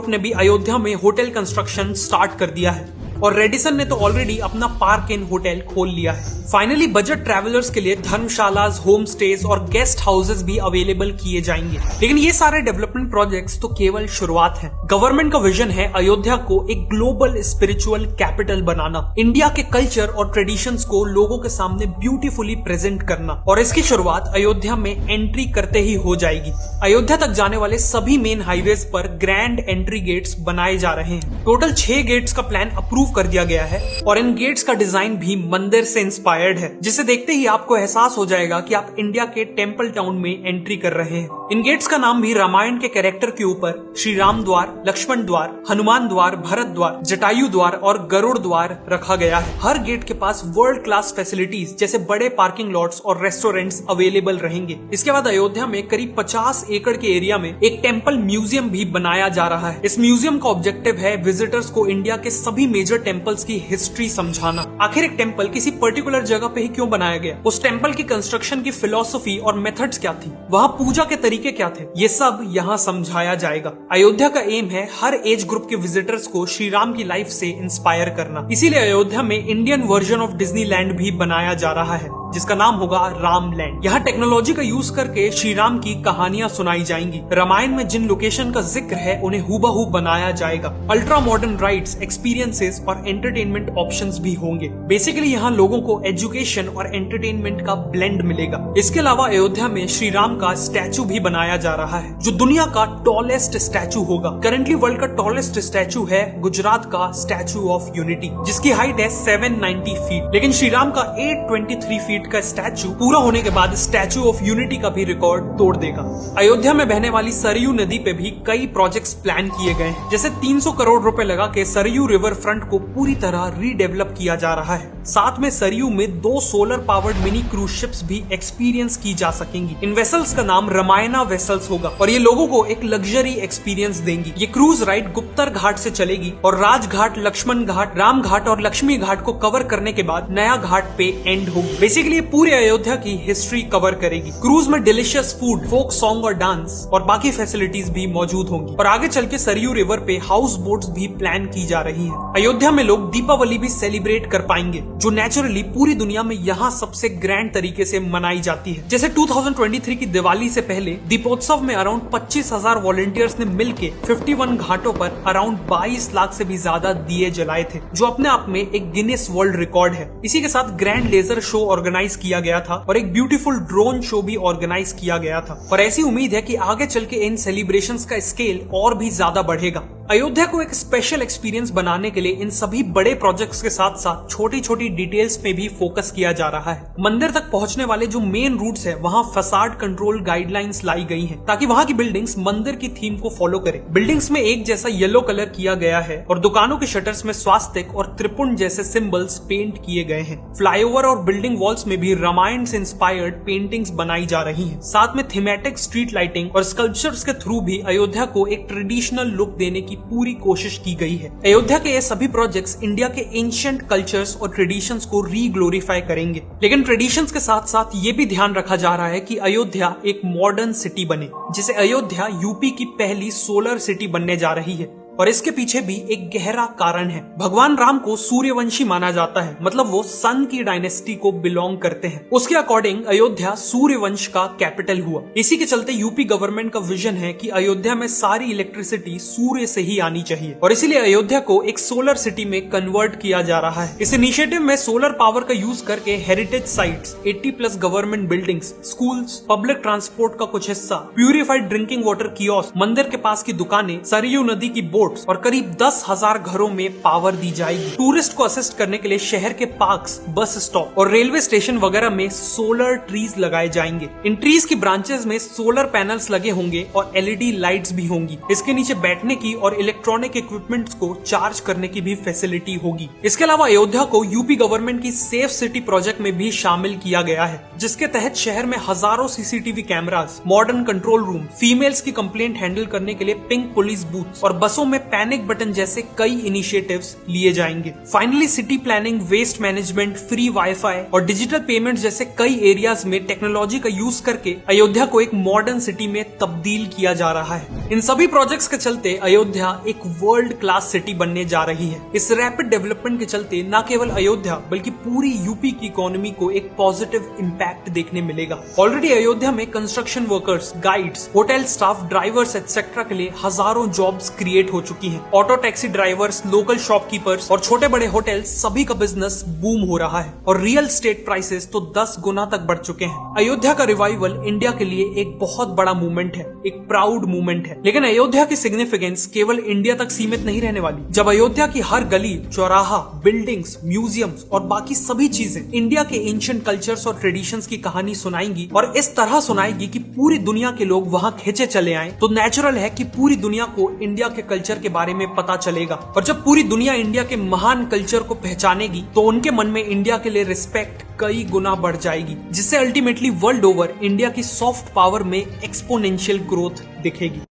Group ने भी अयोध्या में होटल कंस्ट्रक्शन स्टार्ट कर दिया है और रेडिसन ने तो ऑलरेडी अपना पार्क इन होटल खोल लिया है। फाइनली बजट ट्रैवलर्स के लिए धर्मशालास, होम स्टेज और गेस्ट हाउसेस भी अवेलेबल किए जाएंगे। लेकिन ये सारे डेवलपमेंट प्रोजेक्ट्स तो केवल शुरुआत है। गवर्नमेंट का विजन है अयोध्या को एक ग्लोबल स्पिरिचुअल कैपिटल बनाना, इंडिया के कल्चर और ट्रेडिशंस को लोगों के सामने ब्यूटीफुली प्रेजेंट करना, और इसकी शुरुआत अयोध्या में एंट्री करते ही हो जाएगी। अयोध्या तक जाने वाले सभी मेन हाईवेज पर ग्रैंड एंट्री गेट्स बनाए जा रहे हैं। टोटल 6 गेट्स का प्लान अप्रूव कर दिया गया है और इन गेट्स का डिजाइन भी मंदिर से इंस्पायर्ड है, जिसे देखते ही आपको एहसास हो जाएगा कि आप इंडिया के टेंपल टाउन में एंट्री कर रहे हैं। इन गेट्स का नाम भी रामायण के कैरेक्टर के ऊपर श्री राम द्वार, लक्ष्मण द्वार, हनुमान द्वार, भरत द्वार, जटायु द्वार और गरुड़ द्वार रखा गया है। हर गेट के पास वर्ल्ड क्लास फैसिलिटीज जैसे बड़े पार्किंग लॉट्स और रेस्टोरेंट्स अवेलेबल रहेंगे। इसके बाद अयोध्या में करीब 50 एकड़ के एरिया में एक टेंपल म्यूजियम भी बनाया जा रहा है। इस म्यूजियम का ऑब्जेक्टिव है विजिटर्स को इंडिया के सभी मेजर टेंपल्स की हिस्ट्री समझाना। आखिर एक टेंपल किसी पर्टिकुलर जगह पे ही क्यों बनाया गया, उस टेंपल की कंस्ट्रक्शन की फिलॉसफी और मेथड्स क्या थी, वहाँ पूजा के तरीके क्या थे, ये सब यहाँ समझाया जाएगा। अयोध्या का एम है हर एज ग्रुप के विजिटर्स को श्री राम की लाइफ से इंस्पायर करना। इसीलिए अयोध्या में इंडियन वर्जन ऑफ डिज्नीलैंड भी बनाया जा रहा है, जिसका नाम होगा रामलैंड। यहाँ टेक्नोलॉजी का यूज करके श्री राम की कहानियां सुनाई जाएंगी। रामायण में जिन लोकेशन का जिक्र है उन्हें हूबहू बनाया जाएगा। अल्ट्रा मॉडर्न राइड्स, एक्सपीरियंसेस और एंटरटेनमेंट ऑप्शंस भी होंगे। बेसिकली यहाँ लोगों को एजुकेशन और एंटरटेनमेंट का ब्लेंड मिलेगा। इसके अलावा अयोध्या में श्री राम का स्टैचू भी बनाया जा रहा है, जो दुनिया का टॉलेस्ट स्टैचू होगा। करंटली वर्ल्ड का टॉलेस्ट स्टैचू है गुजरात का स्टैचू ऑफ यूनिटी, जिसकी हाइट है 790 फीट। लेकिन श्री राम का 823 फीट का स्टैचू पूरा होने के बाद स्टैचू ऑफ यूनिटी का भी रिकॉर्ड तोड़ देगा। अयोध्या में बहने वाली सरयू नदी पे भी कई प्रोजेक्ट्स प्लान किए गए हैं, जैसे 300 करोड़ रुपए लगा के सरयू रिवर फ्रंट को पूरी तरह रीडेवलप किया जा रहा है। साथ में सरयू में 2 solar powered mini cruise ships भी एक्सपीरियंस की जा सकेंगी। इन वेसल्स का नाम रामायणा वेसल्स होगा और ये लोगों को एक लग्जरी एक्सपीरियंस देंगी। ये क्रूज राइड गुप्तर घाट से चलेगी और राजघाट, लक्ष्मण घाट, राम घाट और लक्ष्मी घाट को कवर करने के बाद नया घाट पे एंड होगी। बेसिकली पूरे अयोध्या की हिस्ट्री कवर करेगी। क्रूज में डिलीशियस फूड, फोक सॉन्ग और डांस और बाकी फैसिलिटीज भी मौजूद होंगी। और आगे चल के सरयू रिवर पे हाउस बोट्स भी प्लान की जा रही है। अयोध्या में लोग दीपावली भी सेलिब्रेट कर पाएंगे, जो नेचुरली पूरी दुनिया में यहाँ सबसे ग्रैंड तरीके से मनाई जाती है। जैसे 2023 की दिवाली से पहले दीपोत्सव में अराउंड 25,000 वॉलंटियर्स ने मिलके 51 घाटों पर अराउंड 22 लाख से भी ज्यादा दिए जलाए थे, जो अपने आप में एक गिनेस वर्ल्ड रिकॉर्ड है। इसी के साथ ग्रैंड लेजर शो ऑर्गेनाइज किया गया था और एक ब्यूटीफुल ड्रोन शो भी ऑर्गेनाइज किया गया था। और ऐसी उम्मीद है कि आगे चल के इन सेलिब्रेशंस का स्केल और भी ज्यादा बढ़ेगा। अयोध्या को एक स्पेशल एक्सपीरियंस बनाने के लिए इन सभी बड़े प्रोजेक्ट्स के साथ साथ छोटी छोटी डिटेल्स पे भी फोकस किया जा रहा है। मंदिर तक पहुंचने वाले जो मेन रूट्स है, वहां फसाड कंट्रोल गाइडलाइंस लाई गई हैं, ताकि वहां की बिल्डिंग्स मंदिर की थीम को फॉलो करें। बिल्डिंग्स में एक जैसा येलो कलर किया गया है और दुकानों के शटर्स में स्वास्तिक और त्रिपुंड जैसे सिंबल्स पेंट किए गए हैं। फ्लाईओवर और बिल्डिंग वॉल्स में भी रामायण से इंस्पायर्ड पेंटिंग्स बनाई जा रही हैं। साथ में थीमेटिक स्ट्रीट लाइटिंग और स्कल्पचर्स के थ्रू भी अयोध्या को एक ट्रेडिशनल लुक देने की पूरी कोशिश की गई है। अयोध्या के ये सभी प्रोजेक्ट्स इंडिया के एंशिएंट कल्चर्स और ट्रेडिशंस को रीग्लोरीफाई करेंगे। लेकिन ट्रेडिशंस के साथ साथ ये भी ध्यान रखा जा रहा है कि अयोध्या एक मॉडर्न सिटी बने, जिसे अयोध्या यूपी की पहली सोलर सिटी बनने जा रही है। और इसके पीछे भी एक गहरा कारण है। भगवान राम को सूर्यवंशी माना जाता है, मतलब वो सन की डायनेस्टी को बिलोंग करते हैं। उसके अकॉर्डिंग अयोध्या सूर्यवंश का कैपिटल हुआ। इसी के चलते यूपी गवर्नमेंट का विजन है कि अयोध्या में सारी इलेक्ट्रिसिटी सूर्य से ही आनी चाहिए और इसीलिए अयोध्या को एक सोलर सिटी में कन्वर्ट किया जा रहा है। इस इनिशिएटिव में सोलर पावर का यूज करके heritage sites, 80+ government buildings, schools, public transport का कुछ हिस्सा, प्यूरिफाइड ड्रिंकिंग वाटर कियोस्क, मंदिर के पास की दुकानें, सरयू नदी की बोट और करीब 10,000 घरों में पावर दी जाएगी। टूरिस्ट को असिस्ट करने के लिए शहर के पार्क्स, बस स्टॉप और रेलवे स्टेशन वगैरह में सोलर ट्रीज लगाए जाएंगे। इन ट्रीज की ब्रांचेस में सोलर पैनल्स लगे होंगे और LED लाइट्स भी होंगी। इसके नीचे बैठने की और इलेक्ट्रॉनिक इक्विपमेंट्स को चार्ज करने की भी फैसिलिटी होगी। इसके अलावा अयोध्या को यूपी गवर्नमेंट की सेफ सिटी प्रोजेक्ट में भी शामिल किया गया है, जिसके तहत शहर में हजारों CCTV cameras, modern control room, females की कंप्लेंट हैंडल करने के लिए पिंक पुलिस बूथ और बसों में पैनिक बटन जैसे कई इनिशिएटिव्स लिए जाएंगे। Finally city planning, waste management, free wifi और डिजिटल पेमेंट जैसे कई एरियाज में टेक्नोलॉजी का यूज करके अयोध्या को एक मॉडर्न सिटी में तब्दील किया जा रहा है। इन सभी प्रोजेक्ट्स के चलते अयोध्या एक वर्ल्ड क्लास सिटी बनने जा रही है। इस रैपिड डेवलपमेंट के चलते न केवल अयोध्या बल्कि पूरी यूपी की इकोनॉमी को एक पॉजिटिव इम्पैक्ट देखने मिलेगा। ऑलरेडी अयोध्या में construction workers, guides, hotel staff, drivers etcetera के लिए हजारों जॉब्स क्रिएट हो चुकी हैं। Auto taxi drivers, local shopkeepers और छोटे बड़े होटल सभी का बिजनेस बूम हो रहा है और रियल एस्टेट प्राइसेस तो 10 गुना तक बढ़ चुके हैं। अयोध्या का रिवाइवल इंडिया के लिए एक बहुत बड़ा मूवमेंट है, एक प्राउड मूवमेंट है। लेकिन अयोध्या की सिग्निफिकेंस केवल इंडिया तक सीमित नहीं रहने वाली। जब अयोध्या की हर गली, चौराहा, बिल्डिंग्स, म्यूजियम्स और बाकी सभी चीजें इंडिया के एंशिएंट कल्चर्स और ट्रेडिशंस की कहानी सुनाएंगी और इस तरह सुनाएगी कि पूरी दुनिया के लोग वहां खींचे चले आए, तो नेचुरल है कि पूरी दुनिया को इंडिया के कल्चर के बारे में पता चलेगा। और जब पूरी दुनिया इंडिया के महान कल्चर को पहचानेगी तो उनके मन में इंडिया के लिए रिस्पेक्ट कई गुना बढ़ जाएगी, जिससे अल्टीमेटली वर्ल्ड ओवर इंडिया की सॉफ्ट पावर में एक्सपोनेंशियल ग्रोथ दिखेगी।